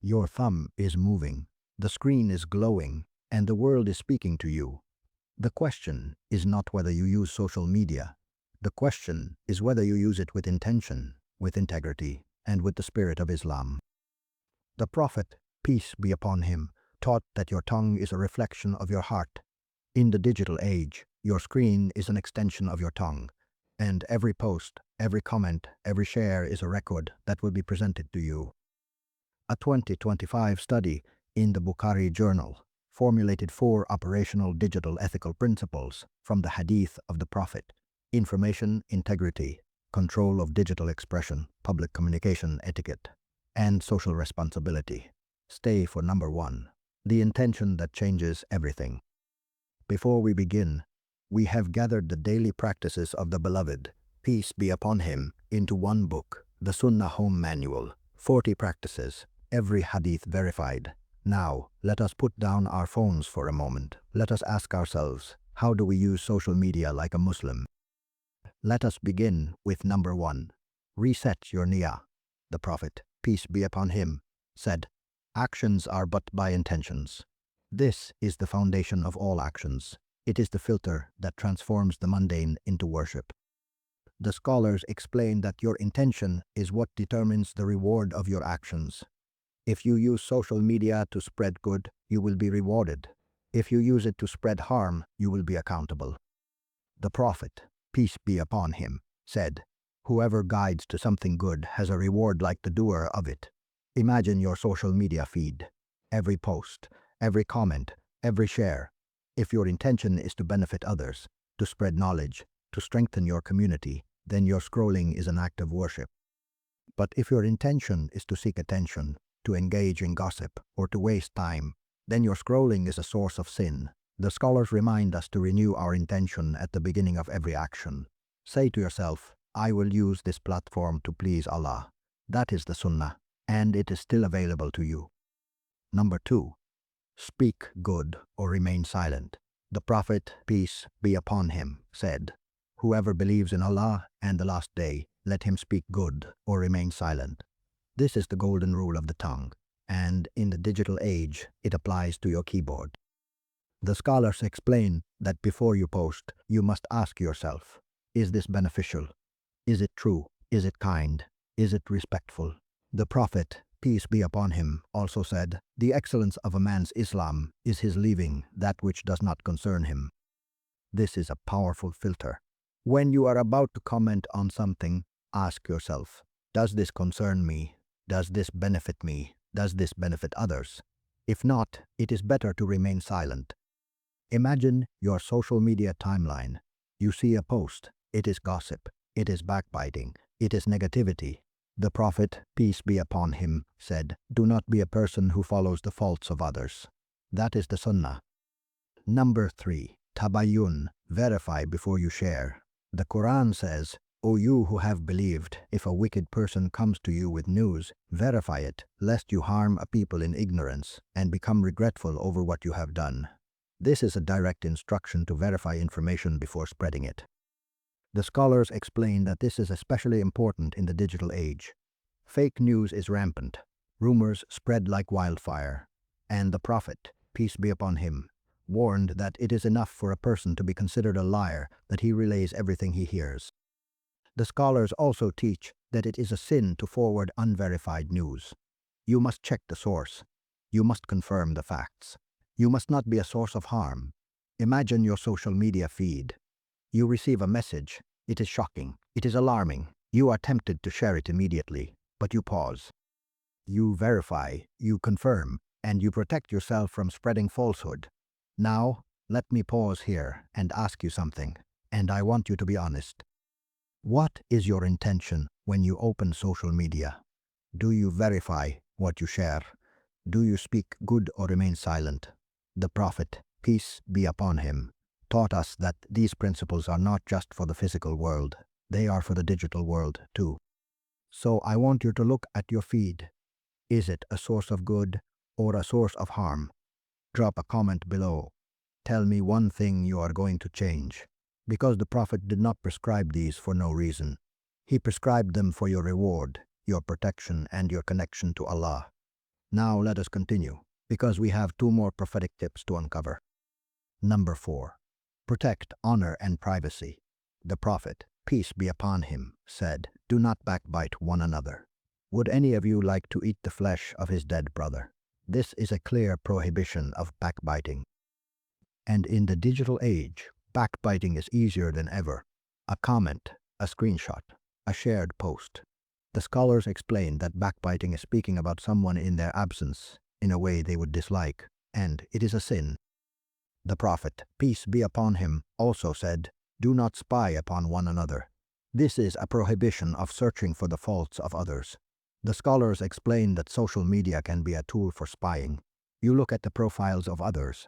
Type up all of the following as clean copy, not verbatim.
Your thumb is moving, the screen is glowing, and the world is speaking to you. The question is not whether you use social media. The question is whether you use it with intention, with integrity, and with the spirit of Islam. The Prophet, peace be upon him, taught that your tongue is a reflection of your heart. In the digital age, your screen is an extension of your tongue, and every post, every comment, every share is a record that will be presented to you. A 2025 study in the Bukhari Journal formulated 4 operational digital ethical principles from the Hadith of the Prophet: information integrity, control of digital expression, public communication etiquette, and social responsibility. Stay for number 1, the intention that changes everything. Before we begin, we have gathered the daily practices of the Beloved, peace be upon him, into one book, the Sunnah Home Manual, 40 practices, every hadith verified. Now, let us put down our phones for a moment. Let us ask ourselves, how do we use social media like a Muslim? Let us begin with number 1. Reset your niyyah. The Prophet, peace be upon him, said, actions are but by intentions. This is the foundation of all actions. It is the filter that transforms the mundane into worship. The scholars explain that your intention is what determines the reward of your actions. If you use social media to spread good, you will be rewarded. If you use it to spread harm, you will be accountable. The Prophet, peace be upon him, said, whoever guides to something good has a reward like the doer of it. Imagine your social media feed. Every post, every comment, every share. If your intention is to benefit others, to spread knowledge, to strengthen your community, then your scrolling is an act of worship. But if your intention is to seek attention, to engage in gossip, or to waste time, then your scrolling is a source of sin. The scholars remind us to renew our intention at the beginning of every action. Say to yourself, I will use this platform to please Allah. That is the Sunnah, and it is still available to you. Number 2. Speak good or remain silent. The Prophet, peace be upon him, said, whoever believes in Allah and the last day, let him speak good or remain silent. This is the golden rule of the tongue, and in the digital age, it applies to your keyboard. The scholars explain that before you post, you must ask yourself, is this beneficial? Is it true? Is it kind? Is it respectful? The Prophet, peace be upon him, also said, the excellence of a man's Islam is his leaving that which does not concern him. This is a powerful filter. When you are about to comment on something, ask yourself, does this concern me? Does this benefit me? Does this benefit others? If not, it is better to remain silent. Imagine your social media timeline. You see a post. It is gossip. It is backbiting. It is negativity. The Prophet, peace be upon him, said, do not be a person who follows the faults of others. That is the Sunnah. Number 3. Tabayyun, verify before you share. The Quran says, O you who have believed, if a wicked person comes to you with news, verify it, lest you harm a people in ignorance and become regretful over what you have done. This is a direct instruction to verify information before spreading it. The scholars explain that this is especially important in the digital age. Fake news is rampant. Rumors spread like wildfire. And the Prophet, peace be upon him, warned that it is enough for a person to be considered a liar that he relays everything he hears. The scholars also teach that it is a sin to forward unverified news. You must check the source. You must confirm the facts. You must not be a source of harm. Imagine your social media feed. You receive a message. It is shocking. It is alarming. You are tempted to share it immediately, but you pause. You verify, you confirm, and you protect yourself from spreading falsehood. Now, let me pause here and ask you something, and I want you to be honest. What is your intention when you open social media? Do you verify what you share? Do you speak good or remain silent? The Prophet, peace be upon him, taught us that these principles are not just for the physical world, they are for the digital world too. So I want you to look at your feed. Is it a source of good or a source of harm? Drop a comment below. Tell me one thing you are going to change. Because the Prophet did not prescribe these for no reason. He prescribed them for your reward, your protection, and your connection to Allah. Now let us continue, because we have two more prophetic tips to uncover. Number 4. Protect honor and privacy. The Prophet, peace be upon him, said, "Do not backbite one another. Would any of you like to eat the flesh of his dead brother?" This is a clear prohibition of backbiting. And in the digital age, backbiting is easier than ever. A comment, a screenshot, a shared post. The scholars explain that backbiting is speaking about someone in their absence in a way they would dislike, and it is a sin. The Prophet, peace be upon him, also said, "Do not spy upon one another." This is a prohibition of searching for the faults of others. The scholars explain that social media can be a tool for spying. You look at the profiles of others.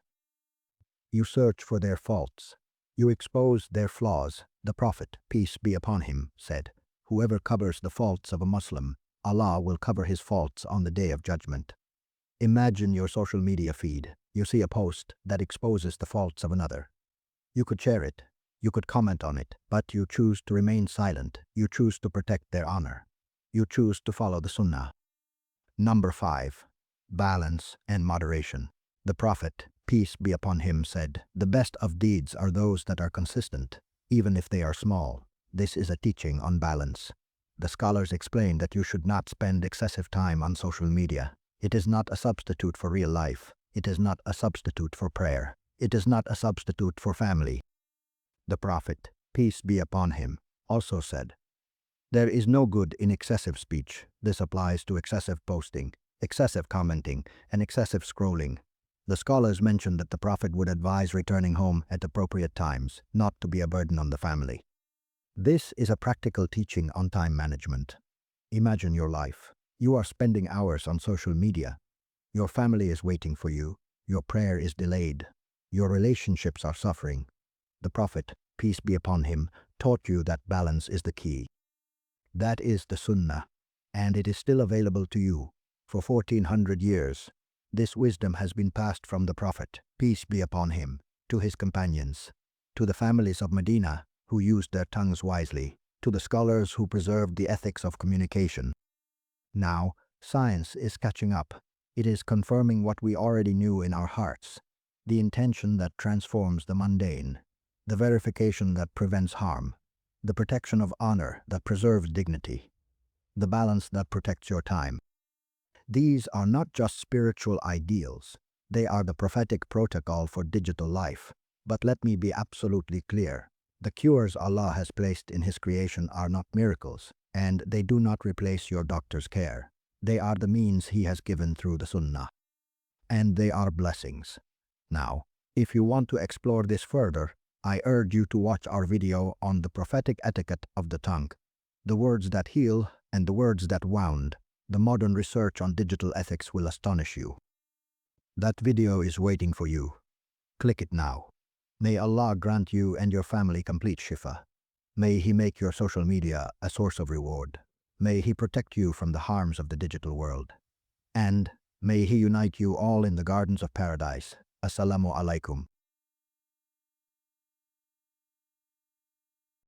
You search for their faults. You expose their flaws. The Prophet, peace be upon him, said, "Whoever covers the faults of a Muslim, Allah will cover his faults on the day of judgment." Imagine your social media feed. You see a post that exposes the faults of another. You could share it. You could comment on it, but you choose to remain silent. You choose to protect their honor. You choose to follow the Sunnah. Number 5. Balance and moderation. The Prophet, peace be upon him, said, "The best of deeds are those that are consistent, even if they are small." This is a teaching on balance. The scholars explain that you should not spend excessive time on social media. It is not a substitute for real life. It is not a substitute for prayer. It is not a substitute for family. The Prophet, peace be upon him, also said, "There is no good in excessive speech." This applies to excessive posting, excessive commenting, and excessive scrolling. The scholars mention that the Prophet would advise returning home at appropriate times, not to be a burden on the family. This is a practical teaching on time management. Imagine your life. You are spending hours on social media. Your family is waiting for you. Your prayer is delayed. Your relationships are suffering. The Prophet, peace be upon him, taught you that balance is the key. That is the Sunnah, and it is still available to you. For 1400 years, this wisdom has been passed from the Prophet, peace be upon him, to his companions, to the families of Medina who used their tongues wisely, to the scholars who preserved the ethics of communication. Now, science is catching up. It is confirming what we already knew in our hearts, the intention that transforms the mundane, the verification that prevents harm, the protection of honor that preserves dignity, the balance that protects your time. These are not just spiritual ideals, they are the prophetic protocol for digital life. But let me be absolutely clear. The cures Allah has placed in His creation are not miracles, and they do not replace your doctor's care. They are the means He has given through the Sunnah. And they are blessings. Now, if you want to explore this further, I urge you to watch our video on the prophetic etiquette of the tongue, the words that heal and the words that wound. The modern research on digital ethics will astonish you. That video is waiting for you. Click it now. May Allah grant you and your family complete shifa. May He make your social media a source of reward. May He protect you from the harms of the digital world. And may He unite you all in the gardens of paradise. Assalamu alaikum.